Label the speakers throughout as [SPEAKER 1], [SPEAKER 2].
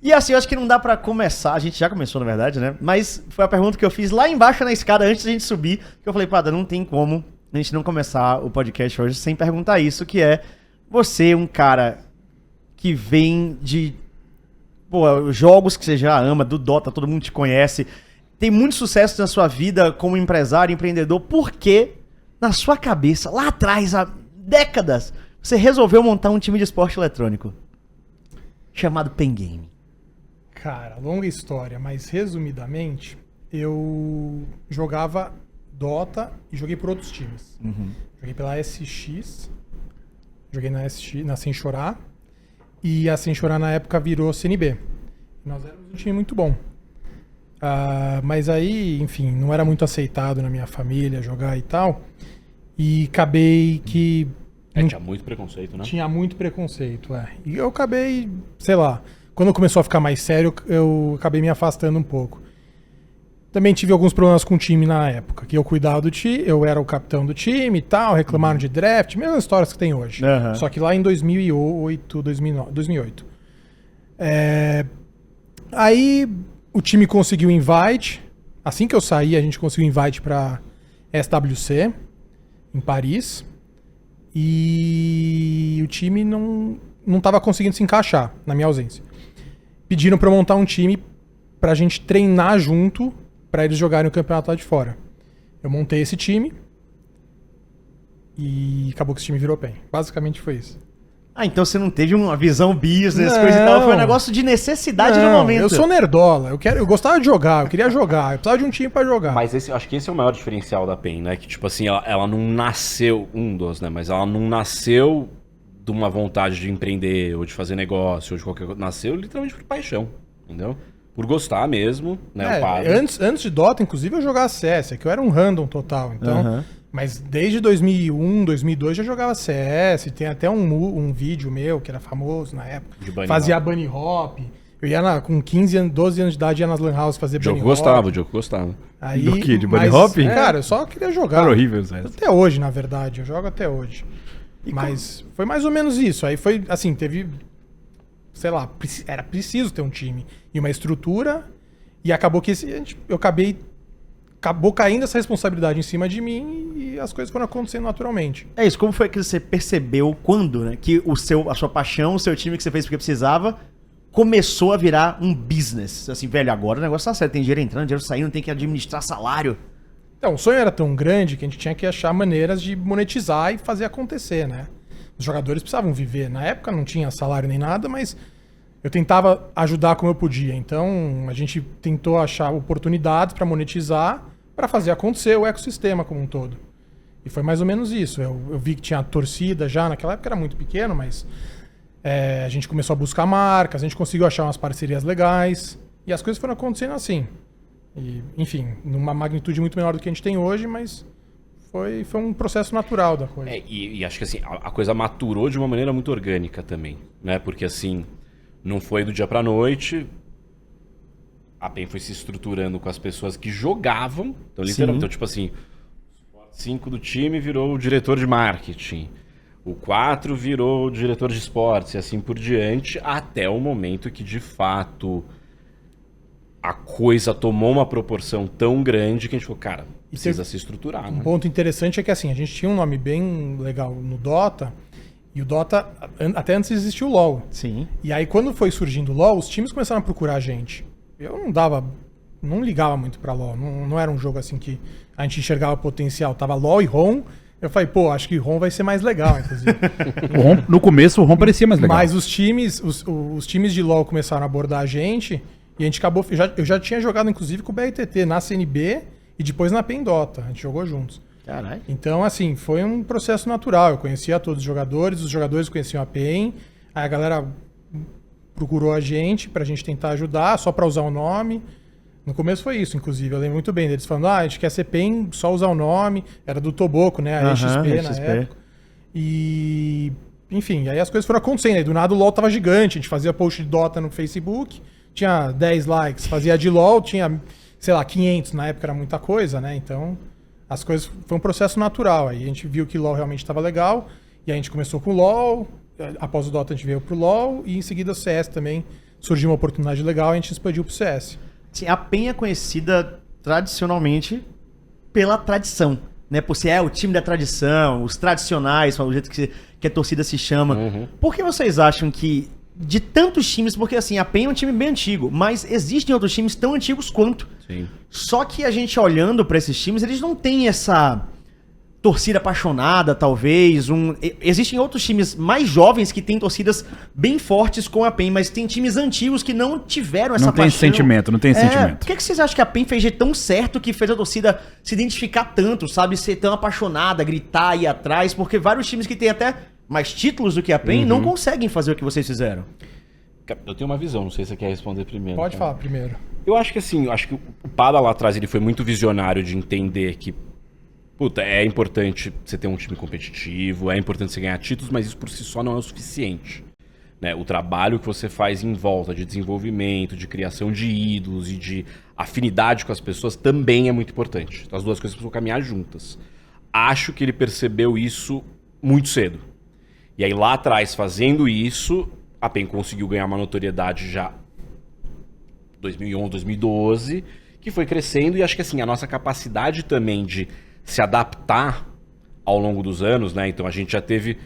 [SPEAKER 1] E assim, eu acho que não dá pra começar, a gente já começou na verdade, né? Mas foi a pergunta que eu fiz lá embaixo na escada antes da gente subir, que eu falei, Pada, não tem como a gente não começar o podcast hoje sem perguntar isso, que é, você, um cara que vem de jogos que você já ama, do Dota, todo mundo te conhece, tem muito sucesso na sua vida como empresário, empreendedor, por que na sua cabeça, lá atrás, há décadas, você resolveu montar um time de esporte eletrônico chamado Pen Game?
[SPEAKER 2] Cara, longa história, mas resumidamente, eu jogava Dota e joguei por outros times. Joguei pela SX, joguei na Sem Chorar, e a Sem Chorar na época virou CNB. Nós éramos um time muito bom. Mas aí, enfim, não era muito aceitado na minha família jogar e tal. E acabei que...
[SPEAKER 3] tinha muito preconceito, né?
[SPEAKER 2] Tinha muito preconceito, E eu acabei, sei lá, quando começou a ficar mais sério, eu acabei me afastando um pouco. Também tive alguns problemas com o time na época, que eu cuidava do time, eu era o capitão do time e tal, reclamaram de draft, mesmas histórias que tem hoje. Só que lá em 2008, 2008. Aí o time conseguiu invite, assim que eu saí, a gente conseguiu invite pra SWC, em Paris, e o time não estava conseguindo se encaixar na minha ausência. Pediram para eu montar um time pra gente treinar junto para eles jogarem o campeonato lá de fora. Eu montei esse time e acabou que esse time virou PEN. Basicamente foi isso.
[SPEAKER 1] Então você não teve uma visão business, coisa e tal, foi um negócio de necessidade no momento.
[SPEAKER 2] Eu sou nerdola, eu gostava de jogar, eu queria jogar, eu precisava de um time pra jogar.
[SPEAKER 3] Mas acho que esse é o maior diferencial da PEN, né? Que tipo assim, ela não nasceu, né? Mas ela não nasceu de uma vontade de empreender, ou de fazer negócio, ou de qualquer coisa. Nasceu literalmente por paixão, entendeu? Por gostar mesmo, né?
[SPEAKER 2] Antes de Dota, inclusive, eu jogava CS, que eu era um random total, então... Mas desde 2001, 2002 já jogava CS, tem até um vídeo meu que era famoso na época, fazia bunny hop. Eu ia com 15 anos, 12 anos de idade, ia nas lan house fazer bunny hop.
[SPEAKER 3] O Diogo gostava.
[SPEAKER 2] Aí,
[SPEAKER 4] do que? De bunny hop?
[SPEAKER 2] Cara, eu só queria jogar.
[SPEAKER 4] Era horrível, Zé.
[SPEAKER 2] Até hoje, na verdade, eu jogo até hoje. Mas foi mais ou menos isso. Aí foi, assim, teve, sei lá, era preciso ter um time e uma estrutura, e acabou que acabou caindo essa responsabilidade em cima de mim e as coisas foram acontecendo naturalmente.
[SPEAKER 1] É isso, como foi que você percebeu quando, né, que a sua paixão, o seu time que você fez porque precisava, começou a virar um business? Assim, velho, agora o negócio tá certo, tem dinheiro entrando, dinheiro saindo, tem que administrar salário.
[SPEAKER 2] Então, o sonho era tão grande que a gente tinha que achar maneiras de monetizar e fazer acontecer, né? Os jogadores precisavam viver. Na época não tinha salário nem nada, mas eu tentava ajudar como eu podia. Então, a gente tentou achar oportunidades para monetizar, para fazer acontecer o ecossistema como um todo. E foi mais ou menos isso. Eu vi que tinha torcida já, naquela época era muito pequeno, mas a gente começou a buscar marcas, a gente conseguiu achar umas parcerias legais, e as coisas foram acontecendo assim. E, enfim, numa magnitude muito menor do que a gente tem hoje, mas foi um processo natural da coisa.
[SPEAKER 3] E acho que assim, a coisa maturou de uma maneira muito orgânica também, né? Porque assim, não foi do dia pra noite, a PEN foi se estruturando com as pessoas que jogavam, então literalmente, então, tipo assim, o 5 do time virou o diretor de marketing, o 4 virou o diretor de esportes e assim por diante, até o momento que de fato a coisa tomou uma proporção tão grande que a gente falou, cara, precisa se estruturar.
[SPEAKER 2] Um ponto interessante é que assim, a gente tinha um nome bem legal no Dota, e o Dota, até antes existia o LoL.
[SPEAKER 1] Sim.
[SPEAKER 2] E aí quando foi surgindo o LoL, os times começaram a procurar a gente. Eu não ligava muito pra LoL, não era um jogo assim que a gente enxergava potencial. Tava LoL e ROM, eu falei, acho que ROM vai ser mais legal, inclusive.
[SPEAKER 4] No começo o ROM parecia mais legal.
[SPEAKER 2] Mas os times de LoL começaram a abordar a gente, e a gente acabou... Eu já tinha jogado, inclusive, com o BRTT na CNB e depois na PEN Dota. A gente jogou juntos.
[SPEAKER 1] Caralho.
[SPEAKER 2] Então, assim, foi um processo natural. Eu conhecia todos os jogadores conheciam a PEN, aí a galera procurou a gente pra gente tentar ajudar, só pra usar o nome. No começo foi isso, inclusive. Eu lembro muito bem deles falando, a gente quer ser PEN, só usar o nome. Era do Toboco, né? A XP na época. E... Enfim, aí as coisas foram acontecendo. Aí do nada o LoL tava gigante, a gente fazia post de Dota no Facebook, tinha 10 likes, fazia de LoL, tinha, sei lá, 500, na época era muita coisa, né? Então, as coisas, foi um processo natural. Aí a gente viu que o LoL realmente estava legal, e a gente começou com o LoL, após o Dota a gente veio pro LoL, e em seguida o CS também surgiu uma oportunidade legal e a gente expandiu pro CS.
[SPEAKER 1] Sim, a PEN é conhecida tradicionalmente pela tradição, né? Por ser o time da tradição, os tradicionais, o jeito que a torcida se chama. Por que vocês acham que de tantos times, porque assim, a PEN é um time bem antigo, mas existem outros times tão antigos quanto.
[SPEAKER 3] Sim.
[SPEAKER 1] Só que a gente olhando pra esses times, eles não têm essa torcida apaixonada, talvez. Existem outros times mais jovens que têm torcidas bem fortes com a PEN, mas tem times antigos que não tiveram essa
[SPEAKER 4] Não tem
[SPEAKER 1] paixão.
[SPEAKER 4] sentimento, não tem sentimento.
[SPEAKER 1] Por que vocês acham que a PEN fez de tão certo que fez a torcida se identificar tanto, sabe? Ser tão apaixonada, gritar, ir atrás? Porque vários times que têm até mais títulos do que a PEN não conseguem fazer o que vocês fizeram.
[SPEAKER 3] Eu tenho uma visão, não sei se você quer responder primeiro.
[SPEAKER 2] Pode
[SPEAKER 3] cara.
[SPEAKER 2] falar primeiro.
[SPEAKER 3] Eu acho que assim, o Pada lá atrás ele foi muito visionário de entender que puta, é importante você ter um time competitivo, é importante você ganhar títulos, mas isso por si só não é o suficiente. Né? O trabalho que você faz em volta de desenvolvimento, de criação de ídolos e de afinidade com as pessoas também é muito importante. Então as duas coisas precisam caminhar juntas. Acho que ele percebeu isso muito cedo. E aí lá atrás, fazendo isso, a PEN conseguiu ganhar uma notoriedade já 2011, 2012, que foi crescendo, e acho que assim, a nossa capacidade também de se adaptar ao longo dos anos, né? Então a gente já teve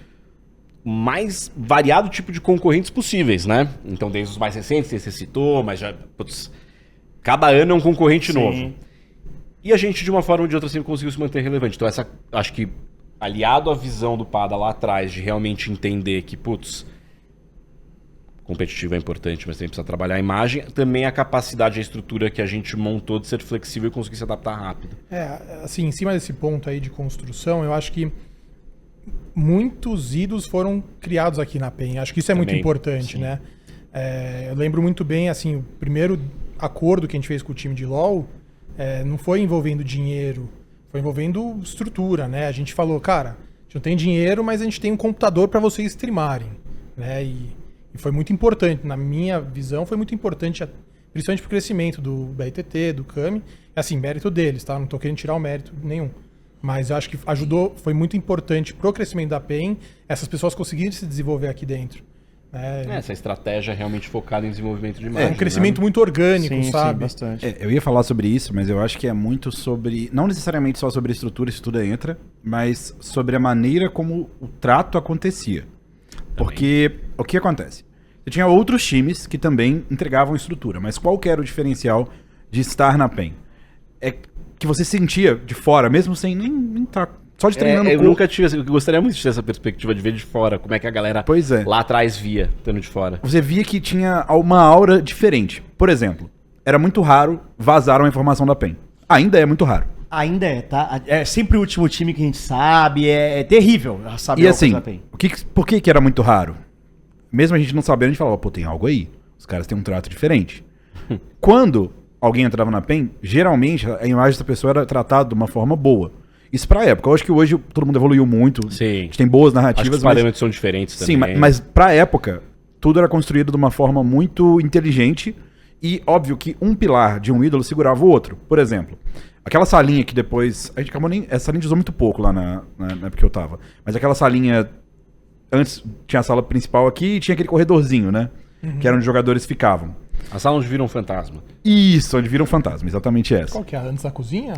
[SPEAKER 3] mais variado tipo de concorrentes possíveis, né? Então desde os mais recentes, que você citou, mas já... Putz, cada ano é um concorrente novo. E a gente, de uma forma ou de outra, sempre conseguiu se manter relevante. Então essa, acho que, aliado à visão do Pada lá atrás, de realmente entender que, putz, competitivo é importante, mas também precisa trabalhar a imagem, também a capacidade e a estrutura que a gente montou de ser flexível e conseguir se adaptar rápido.
[SPEAKER 2] Assim, em cima desse ponto aí de construção, eu acho que muitos ídolos foram criados aqui na PEN. Acho que isso é muito importante, né? Eu lembro muito bem, assim, o primeiro acordo que a gente fez com o time de LoL não foi envolvendo dinheiro, foi envolvendo estrutura, né? A gente falou, cara, a gente não tem dinheiro, mas a gente tem um computador para vocês streamarem, né? E foi muito importante, na minha visão, foi muito importante, principalmente pro crescimento do BRTT, do Kami. Assim, mérito deles, tá? Não tô querendo tirar o mérito nenhum. Mas eu acho que ajudou, foi muito importante pro crescimento da PEN, essas pessoas conseguirem se desenvolver aqui dentro.
[SPEAKER 3] Essa estratégia realmente focada em desenvolvimento de imagem.
[SPEAKER 2] É um crescimento muito orgânico, sabe?
[SPEAKER 1] Sim, bastante.
[SPEAKER 4] Eu ia falar sobre isso, mas eu acho que é muito sobre... Não necessariamente só sobre a estrutura, isso tudo entra, mas sobre a maneira como o trato acontecia. Porque o que acontece? Você tinha outros times que também entregavam estrutura, mas qual que era o diferencial de estar na PEN? É que você sentia de fora, mesmo sem nem estar só de treinando
[SPEAKER 3] eu nunca tive, eu gostaria muito de ter essa perspectiva de ver de fora, como é que a galera lá atrás via, estando de fora.
[SPEAKER 4] Você via que tinha uma aura diferente. Por exemplo, era muito raro vazar uma informação da PEN. Ainda é muito raro.
[SPEAKER 1] Ainda é, tá? É sempre o último time que a gente sabe, é terrível saber
[SPEAKER 4] e assim,
[SPEAKER 1] da PEN.
[SPEAKER 4] Por que era muito raro? Mesmo a gente não sabendo, a gente falava, pô, tem algo aí. Os caras têm um trato diferente. Quando alguém entrava na PEN, geralmente a imagem dessa pessoa era tratada de uma forma boa. Isso pra época. Eu acho que hoje todo mundo evoluiu muito.
[SPEAKER 3] Sim.
[SPEAKER 4] A gente tem boas narrativas.
[SPEAKER 3] Acho que os parâmetros são diferentes também.
[SPEAKER 4] Sim, mas pra época, tudo era construído de uma forma muito inteligente. E óbvio que um pilar de um ídolo segurava o outro. Por exemplo, aquela salinha que depois... A gente acabou nem... Essa salinha usou muito pouco lá na época que eu tava. Mas aquela salinha... Antes tinha a sala principal aqui e tinha aquele corredorzinho, né? Que era onde os jogadores ficavam.
[SPEAKER 3] A sala onde vira um fantasma.
[SPEAKER 4] Isso, onde vira um fantasma, exatamente essa.
[SPEAKER 2] Qual que é? Antes da cozinha?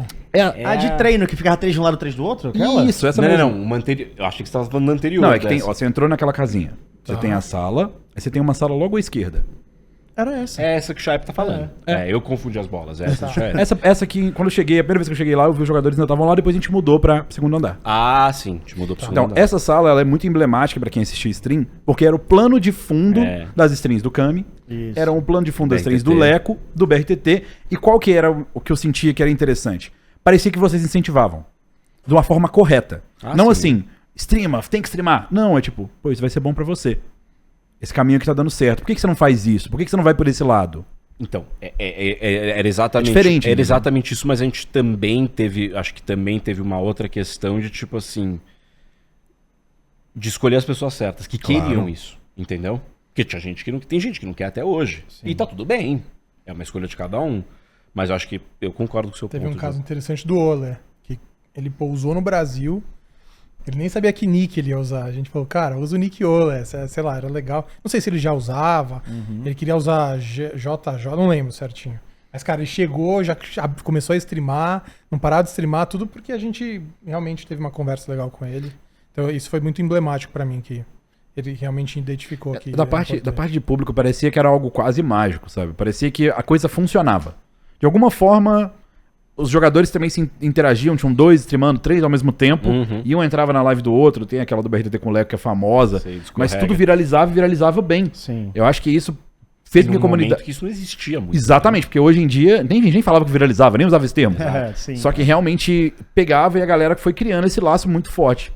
[SPEAKER 1] A de treino, que ficava 3 de um lado, 3 do outro? Aquela?
[SPEAKER 4] Isso, essa
[SPEAKER 3] Não, uma anterior. Eu achei que você estava falando da anterior.
[SPEAKER 4] Não, é que tem, ó, você entrou naquela casinha. Você tem a sala, aí você tem uma sala logo à esquerda.
[SPEAKER 1] Era essa.
[SPEAKER 3] É essa que o Chaip tá falando. Eu confundi as bolas. Essa do Chaip.
[SPEAKER 4] Essa que, quando eu cheguei, a primeira vez que eu cheguei lá, eu vi os jogadores ainda estavam lá, depois a gente mudou pra segundo andar.
[SPEAKER 3] Ah, sim. Te mudou pro segundo
[SPEAKER 4] Então,
[SPEAKER 3] andar.
[SPEAKER 4] essa sala, ela é muito emblemática pra quem assistiu stream, porque era o plano de fundo das streams do Kami, era o plano de fundo das streams do Leco, do BRTT, e qual que era o que eu sentia que era interessante? Parecia que vocês incentivavam. De uma forma correta. Não assim, streama, tem que streamar. Não, é tipo, pô, isso vai ser bom pra você. Esse caminho que tá dando certo. Por que você não faz isso? Por que você não vai por esse lado?
[SPEAKER 3] Então, era exatamente,
[SPEAKER 4] diferente,
[SPEAKER 3] era
[SPEAKER 4] né?
[SPEAKER 3] exatamente isso, mas a gente também teve, acho que também teve uma outra questão de tipo assim, de escolher as pessoas certas, que queriam isso, entendeu? Porque tinha gente que não, tem gente que não quer até hoje. Sim. E tá tudo bem, é uma escolha de cada um, mas eu acho que eu concordo com o seu ponto.
[SPEAKER 2] Teve um caso interessante do Oler, que ele pousou no Brasil, Ele nem sabia que nick ele ia usar. A gente falou, cara, usa o nick Ola, sei lá, era legal. Não sei se ele já usava, ele queria usar JJ, não lembro certinho. Mas, cara, ele chegou, já começou a streamar, não parava de streamar, tudo porque a gente realmente teve uma conversa legal com ele. Então isso foi muito emblemático pra mim, que ele realmente identificou que...
[SPEAKER 4] Da parte de público parecia que era algo quase mágico, sabe? Parecia que a coisa funcionava. De alguma forma, os jogadores também se interagiam, tinham 2 streamando, 3 ao mesmo tempo, e um entrava na live do outro, tem aquela do BRTT com o Leco que é famosa, mas tudo viralizava e viralizava bem.
[SPEAKER 1] Sim.
[SPEAKER 4] Eu acho que isso fez com que a comunidade...
[SPEAKER 3] que isso não existia muito.
[SPEAKER 4] Exatamente, porque hoje em dia, nem a gente falava que viralizava, nem usava esse termo.
[SPEAKER 1] Sim.
[SPEAKER 4] Só que realmente pegava e a galera foi criando esse laço muito forte.